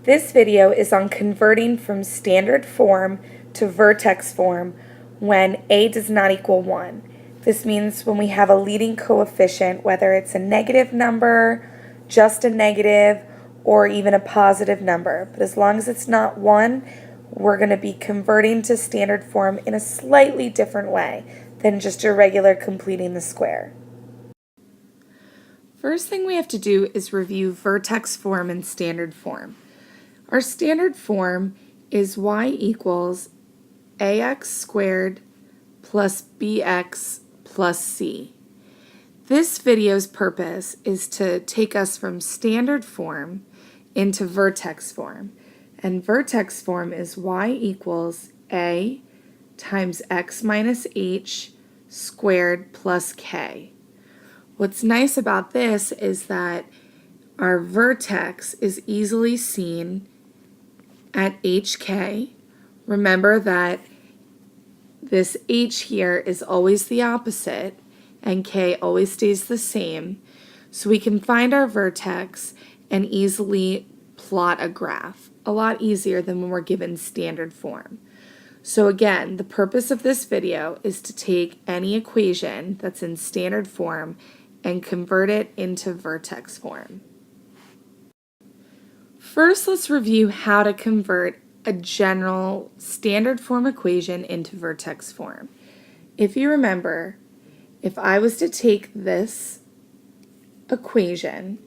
This video is on converting from standard form to vertex form when a does not equal 1. This means when we have a leading coefficient, whether it's a negative number, just a negative, or even a positive number. But as long as it's not 1, we're going to be converting to standard form in a slightly different way than just a regular completing the square. First thing we have to do is review vertex form and standard form. Our standard form is y equals ax squared plus bx plus c. This video's purpose is to take us from standard form into vertex form. And vertex form is y equals a times x minus h squared plus k. What's nice about this is that our vertex is easily seen at hk. Remember that this h here is always the opposite and k always stays the same. So we can find our vertex and easily plot a graph. A lot easier than when we're given standard form. So again, the purpose of this video is to take any equation that's in standard form and convert it into vertex form. First, let's review how to convert a general standard form equation into vertex form. If you remember, if I was to take this equation,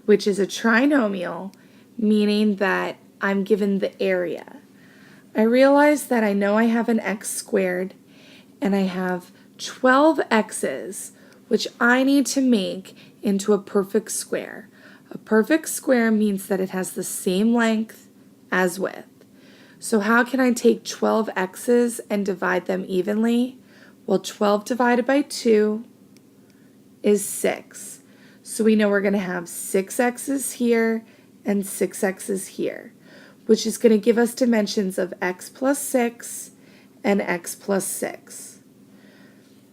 which is a trinomial, meaning that I'm given the area, I realize that I know I have an x squared and I have 12 x's, which I need to make into a perfect square. A perfect square means that it has the same length as width. So how can I take 12 x's and divide them evenly? Well, 12 divided by 2 is 6. So we know we're going to have 6 x's here and 6 x's here, which is going to give us dimensions of x plus 6 and x plus 6.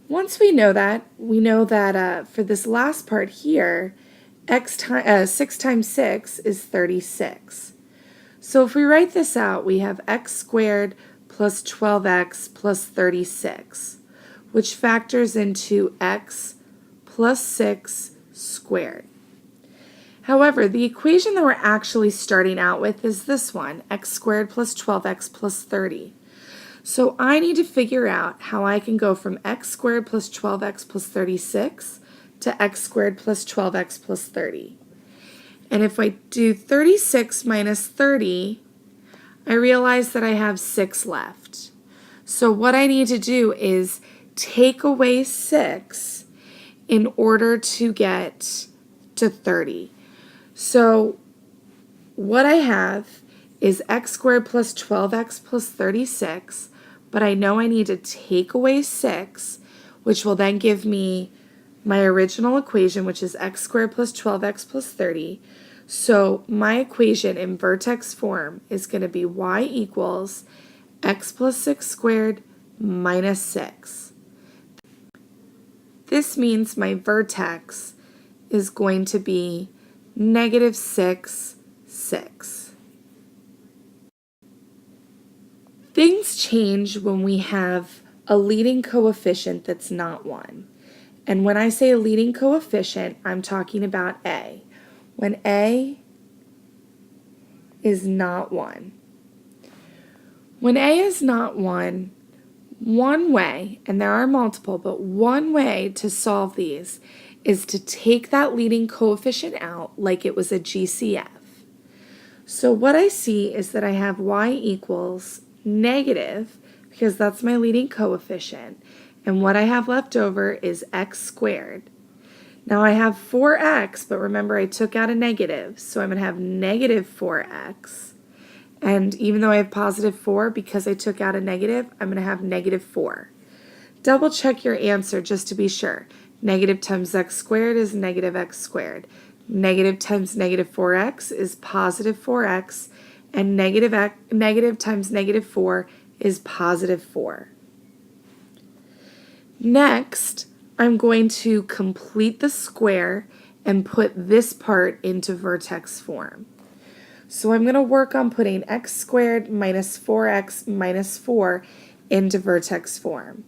Once we know that for this last part here, 6 times 6 is 36. So if we write this out, we have x squared plus 12x plus 36, which factors into x plus 6 squared. However, the equation that we're actually starting out with is this one, x squared plus 12x plus 30. So I need to figure out how I can go from x squared plus 12x plus 36 to x squared plus 12x plus 30. And if I do 36 minus 30, I realize that I have 6 left. So what I need to do is take away 6 in order to get to 30. So what I have is x squared plus 12x plus 36, but I know I need to take away 6, which will then give me my original equation, which is x squared plus 12x plus 30. So my equation in vertex form is going to be y equals x plus 6 squared minus 6. This means my vertex is going to be negative 6, 6. Things change when we have a leading coefficient that's not 1. And when I say a leading coefficient, I'm talking about a. When a is not 1. When a is not 1, one way, and there are multiple, but one way to solve these is to take that leading coefficient out like it was a GCF. So what I see is that I have y equals negative, because that's my leading coefficient, and what I have left over is x squared. Now I have 4x, but remember I took out a negative, so I'm going to have negative 4x. And even though I have positive 4, because I took out a negative, I'm going to have negative 4. Double check your answer just to be sure. Negative times x squared is negative x squared. Negative times negative 4x is positive 4x, and negative times negative 4 is positive 4. Next, I'm going to complete the square and put this part into vertex form. So I'm going to work on putting x squared minus 4x minus 4 into vertex form.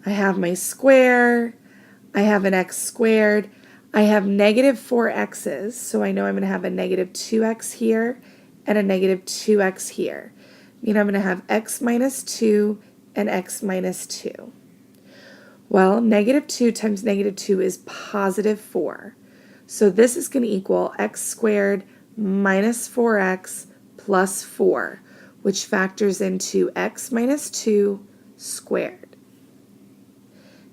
I have my square, I have an x squared, I have negative 4x's, so I know I'm going to have a negative 2x here and a negative 2x here. I mean, I'm going to have x minus 2 and x minus 2. Well, negative 2 times negative 2 is positive 4. So this is going to equal x squared minus 4x plus 4, which factors into x minus 2 squared.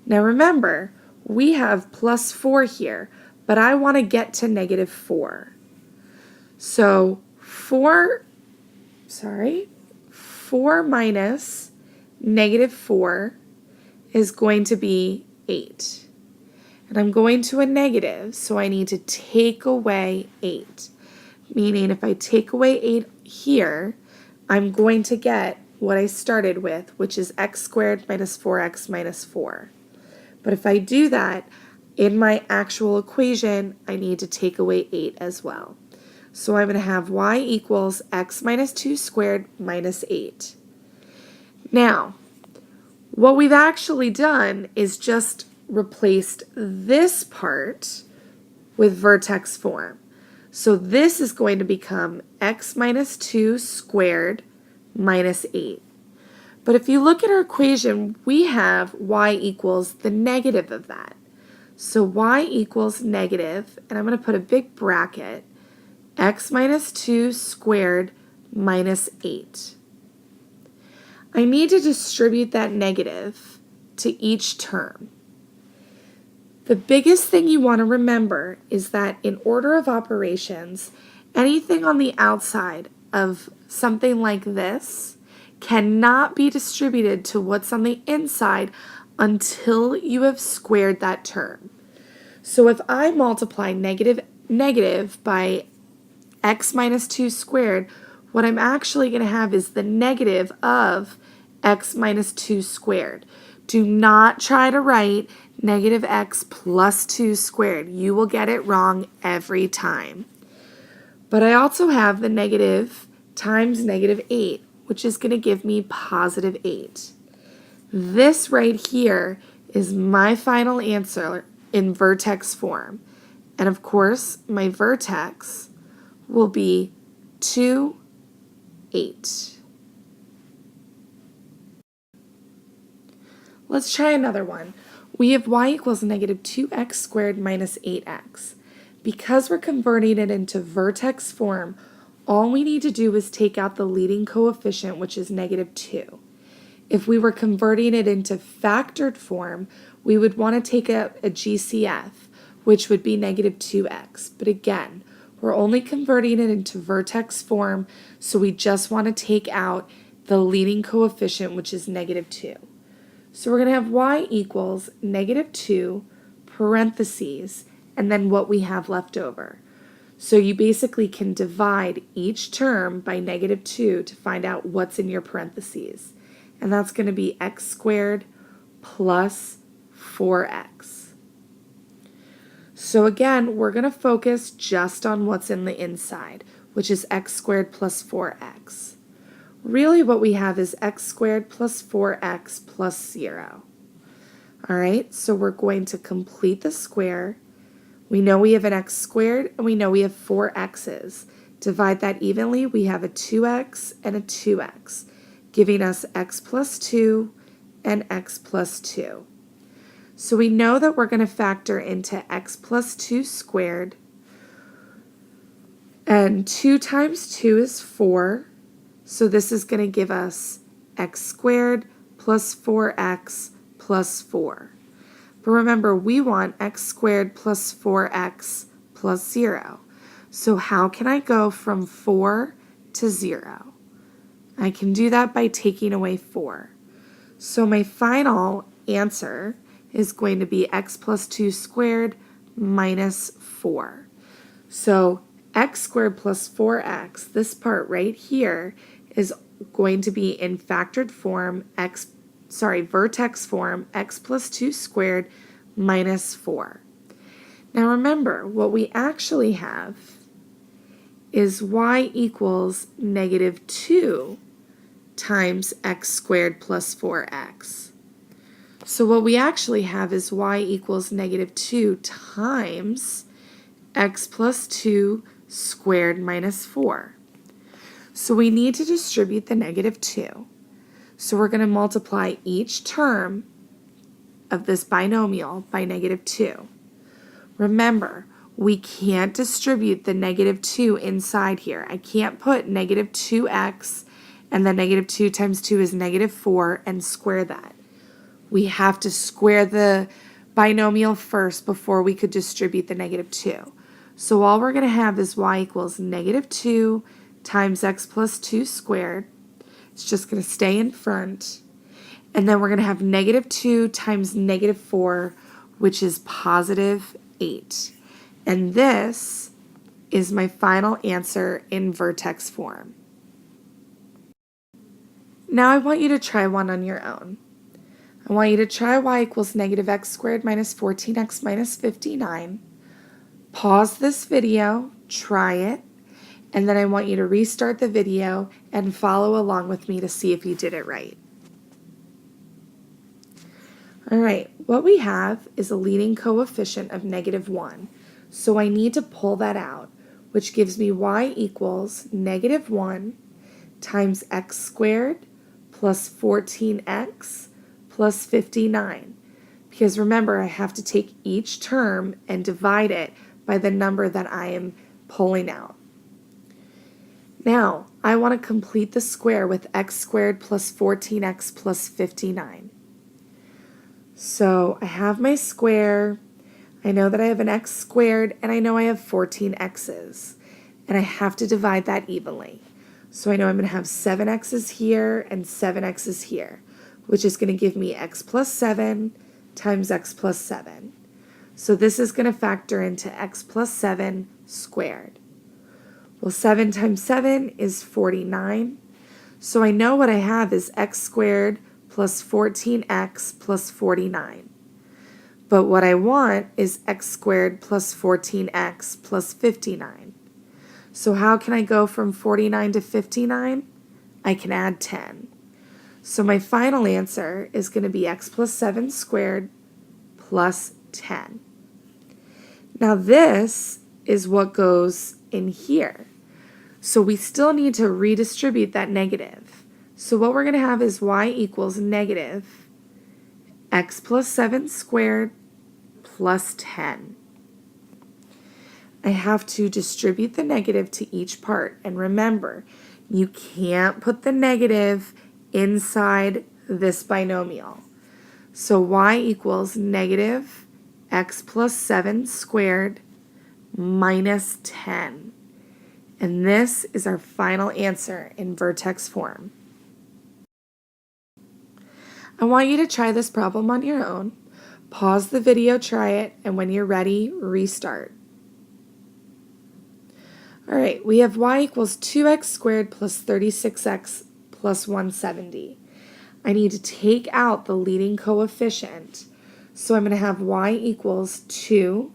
Now remember, we have plus 4 here, but I want to get to negative 4. So 4 minus negative 4 is going to be 8. And I'm going to a negative, so I need to take away 8. Meaning if I take away 8 here, I'm going to get what I started with, which is x squared minus 4x minus 4. But if I do that, in my actual equation, I need to take away 8 as well. So I'm going to have y equals x minus 2 squared minus 8. Now, what we've actually done is just replaced this part with vertex form. So this is going to become x minus 2 squared minus 8. But if you look at our equation, we have y equals the negative of that. So y equals negative, and I'm going to put a big bracket, x minus 2 squared minus 8. I need to distribute that negative to each term. The biggest thing you want to remember is that in order of operations, anything on the outside of something like this cannot be distributed to what's on the inside until you have squared that term. So if I multiply negative by x minus 2 squared, what I'm actually going to have is the negative of x minus 2 squared. Do not try to write negative x plus 2 squared. You will get it wrong every time. But I also have the negative times negative 8, which is going to give me positive 8. This right here is my final answer in vertex form. And of course, my vertex will be 2, 8. Let's try another one. We have y equals negative 2x squared minus 8x. Because we're converting it into vertex form, all we need to do is take out the leading coefficient, which is negative 2. If we were converting it into factored form, we would want to take out a GCF, which would be negative 2x. But again, we're only converting it into vertex form, so we just want to take out the leading coefficient, which is negative 2. So we're going to have y equals negative 2 parentheses and then what we have left over. So you basically can divide each term by negative 2 to find out what's in your parentheses. And that's going to be x squared plus 4x. So again, we're going to focus just on what's in the inside, which is x squared plus 4x. Really what we have is x squared plus 4x plus 0. All right, so we're going to complete the square. We know we have an x squared and we know we have 4 x's. Divide that evenly, we have a 2x and a 2x, giving us x plus 2 and x plus 2. So we know that we're going to factor into x plus 2 squared, and 2 times 2 is 4. So this is going to give us x squared plus 4x plus 4. But remember, we want x squared plus 4x plus 0. So how can I go from 4 to 0? I can do that by taking away 4. So my final answer is going to be x plus 2 squared minus 4. So x squared plus 4x, this part right here, is going to be in factored form, vertex form, x plus 2 squared minus 4. Now remember, what we actually have is y equals negative 2 times x squared plus 4x. So what we actually have is y equals negative 2 times x plus 2 squared minus 4. So we need to distribute the negative 2. So we're going to multiply each term of this binomial by negative 2. Remember, we can't distribute the negative 2 inside here. I can't put negative 2x and then negative 2 times 2 is negative 4 and square that. We have to square the binomial first before we could distribute the negative 2. So all we're going to have is y equals negative 2 times x plus 2 squared. It's just going to stay in front. And then we're going to have negative 2 times negative 4, which is positive 8. And this is my final answer in vertex form. Now I want you to try one on your own. I want you to try y equals negative x squared minus 14x minus 59. Pause this video, try it, and then I want you to restart the video and follow along with me to see if you did it right. All right, what we have is a leading coefficient of negative 1. So I need to pull that out, which gives me y equals negative 1 times x squared plus 14x plus 59. Because remember, I have to take each term and divide it by the number that I am pulling out. Now, I want to complete the square with x squared plus 14x plus 59. So I have my square. I know that I have an x squared, and I know I have 14 x's. And I have to divide that evenly. So I know I'm going to have 7 x's here and 7 x's here, which is going to give me x plus 7 times x plus 7. So this is going to factor into x plus 7 squared. Well, 7 times 7 is 49. So I know what I have is x squared plus 14x plus 49. But what I want is x squared plus 14x plus 59. So how can I go from 49 to 59? I can add 10. So my final answer is going to be x plus 7 squared plus 10. Now this is what goes in here. So we still need to redistribute that negative. So what we're going to have is y equals negative x plus 7 squared plus 10. I have to distribute the negative to each part. And remember, you can't put the negative inside this binomial. So y equals negative x plus 7 squared minus 10. And this is our final answer in vertex form. I want you to try this problem on your own. Pause the video, try it, and when you're ready, restart. All right, we have y equals 2x squared plus 36x plus 170. I need to take out the leading coefficient. So I'm going to have y equals 2,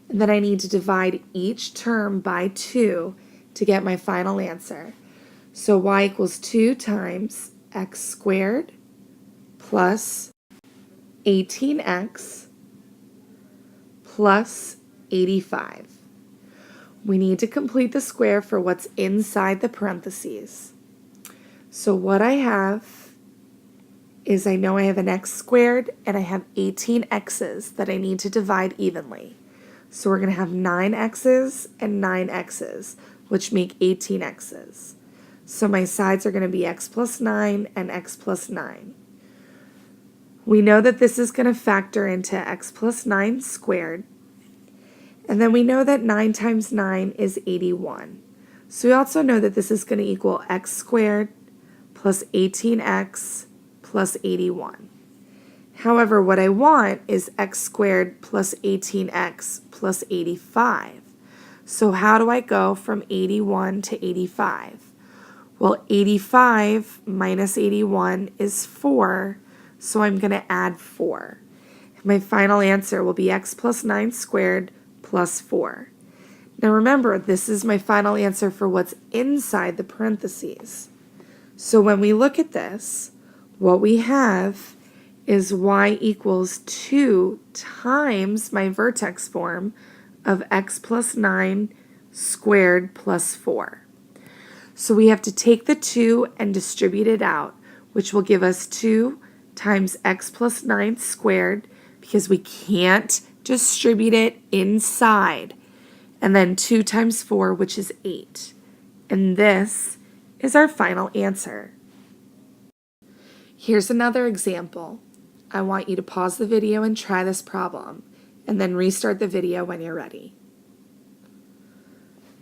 and then I need to divide each term by 2 to get my final answer. So y equals 2 times x squared plus 18x plus 85. We need to complete the square for what's inside the parentheses. So what I have is I know I have an x squared and I have 18 x's that I need to divide evenly. So we're going to have 9 x's and 9 x's, which make 18 x's. So my sides are going to be x plus 9 and x plus 9. We know that this is going to factor into x plus 9 squared. And then we know that 9 times 9 is 81. So we also know that this is going to equal x squared plus 18x plus 81. However, what I want is x squared plus 18x plus 85. So how do I go from 81 to 85? Well, 85 minus 81 is 4, so I'm going to add 4. My final answer will be x plus 9 squared plus 4. Now remember, this is my final answer for what's inside the parentheses. So when we look at this, what we have is y equals 2 times my vertex form of x plus 9 squared plus 4. So we have to take the 2 and distribute it out, which will give us 2 times x plus 9 squared, because we can't distribute it inside, and then 2 times 4, which is 8. And this is our final answer. Here's another example. I want you to pause the video and try this problem, and then restart the video when you're ready.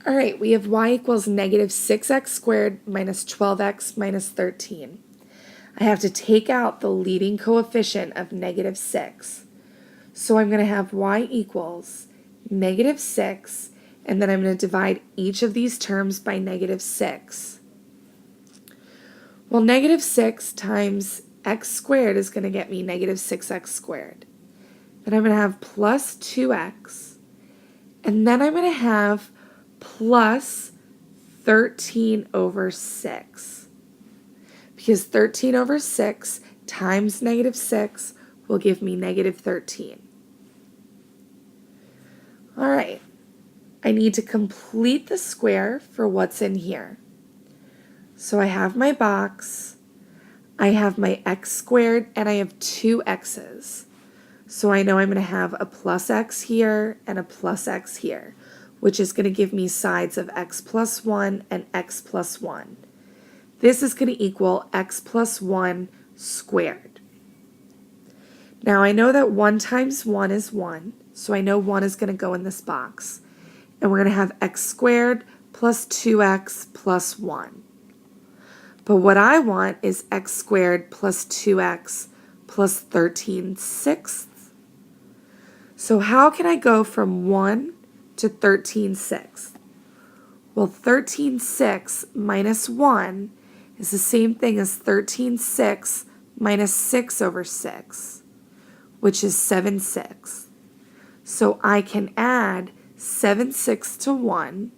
All right, we have y equals negative 6x squared minus 12x minus 13. I have to take out the leading coefficient of negative 6. So I'm going to have y equals negative 6, and then I'm going to divide each of these terms by negative 6. Well, negative 6 times x squared is going to get me negative 6x squared. Then I'm going to have plus 2x, and then I'm going to have plus 13 over 6. Because 13 over 6 times negative 6 will give me negative 13. All right, I need to complete the square for what's in here. So I have my box, I have my x squared, and I have 2 x's. So I know I'm going to have a plus x here and a plus x here, which is going to give me sides of x plus 1 and x plus 1. This is going to equal x plus 1 squared. Now I know that 1 times 1 is 1, so I know 1 is going to go in this box. And we're going to have x squared plus 2x plus 1. But what I want is x squared plus 2x plus 13 sixths. So how can I go from 1 to 13 sixths? Well, 13 sixths minus 1 is the same thing as 13 sixths minus 6 over 6, which is 7 sixths. So I can add 7 sixths to 1.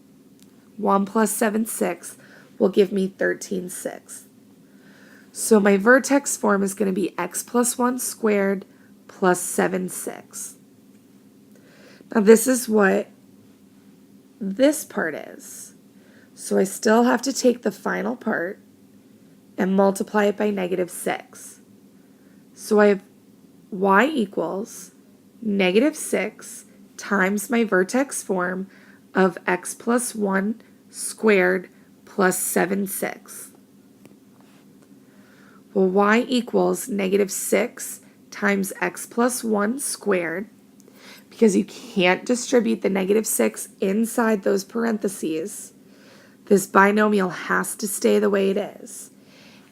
1 plus 7 sixths will give me 13 sixths. So my vertex form is going to be x plus 1 squared plus 7 sixths. Now this is what this part is. So I still have to take the final part and multiply it by negative 6. So I have y equals negative 6 times my vertex form of x plus 1 squared plus 7 sixths. Well, y equals negative 6 times x plus 1 squared, because you can't distribute the negative 6 inside those parentheses. This binomial has to stay the way it is.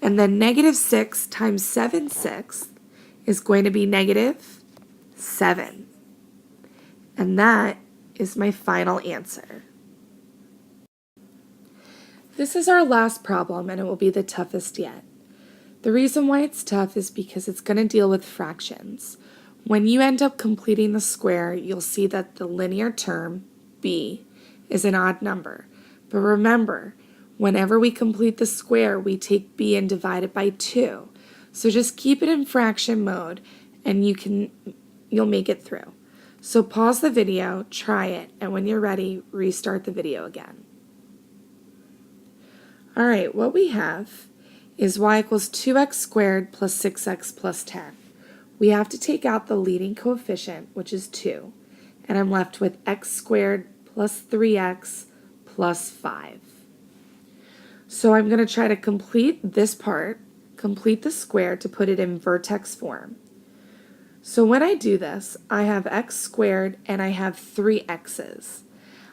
And then negative 6 times 7 sixths is going to be negative 7. And that is my final answer. This is our last problem, and it will be the toughest yet. The reason why it's tough is because it's going to deal with fractions. When you end up completing the square, you'll see that the linear term, b, is an odd number. But remember, whenever we complete the square, we take b and divide it by 2. So just keep it in fraction mode, and you'll make it through. So pause the video, try it, and when you're ready, restart the video again. All right, what we have is y equals 2x squared plus 6x plus 10. We have to take out the leading coefficient, which is 2, and I'm left with x squared plus 3x plus 5. So I'm going to try to complete this part, complete the square to put it in vertex form. So when I do this, I have x squared and I have 3 x's.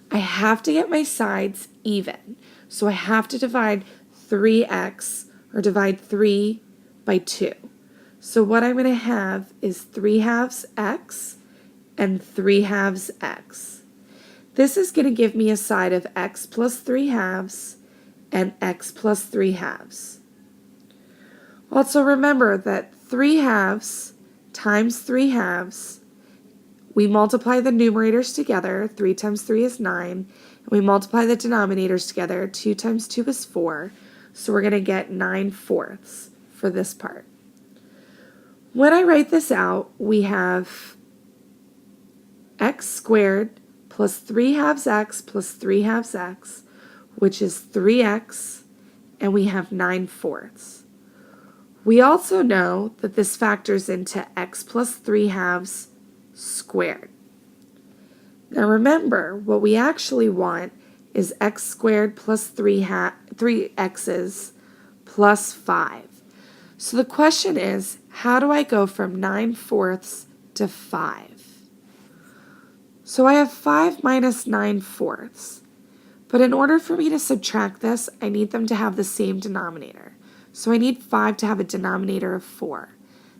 I have to get my sides even, so I have to divide 3x, or divide 3 by 2. So what I'm going to have is 3 halves x and 3 halves x. This is going to give me a side of x plus 3 halves and x plus 3 halves. Also remember that 3 halves times 3 halves we multiply the numerators together. 3 times 3 is 9. And we multiply the denominators together. 2 times 2 is 4. So we're going to get 9/4 for this part. When I write this out, we have x squared plus 3 halves x plus 3 halves x, which is 3x, and we have 9/4. We also know that this factors into x plus 3 halves squared. Now remember, what we actually want is x squared plus 3 x's plus 5. So the question is, how do I go from 9/4 to 5? So I have 5 minus 9/4. But in order for me to subtract this, I need them to have the same denominator. So I need 5 to have a denominator of 4.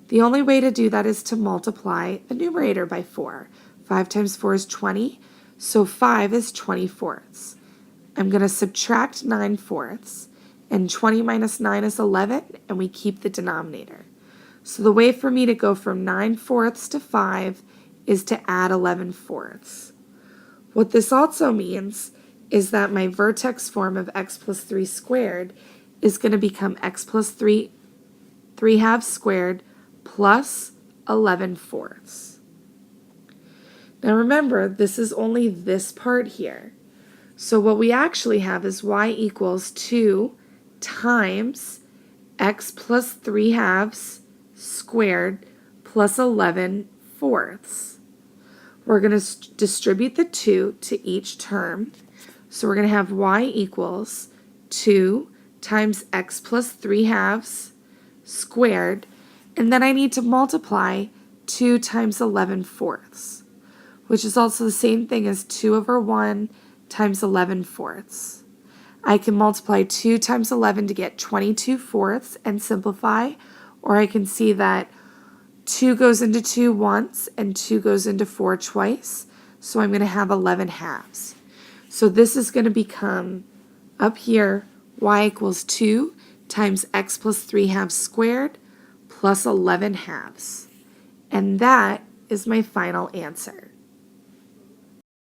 The only way to do that is to multiply the numerator by 4. 5 times 4 is 20, so 5 is 20/4. I'm going to subtract 9/4, and 20 minus 9 is 11, and we keep the denominator. So the way for me to go from 9/4 to 5 is to add 11/4. What this also means is that my vertex form of x plus 3 squared is going to become x plus 3 halves squared plus 11/4. Now remember, this is only this part here. So what we actually have is y equals 2 times x plus 3 halves squared plus 11/4. We're going to distribute the 2 to each term. So we're going to have y equals 2 times x plus 3 halves squared, and then I need to multiply 2 times 11/4, which is also the same thing as 2 over 1 times 11/4. I can multiply 2 times 11 to get 22/4 and simplify, or I can see that 2 goes into 2 once and 2 goes into 4 twice, so I'm going to have 11/2. So this is going to become, up here, y equals 2 times x plus 3 halves squared plus 11/2. And that is my final answer.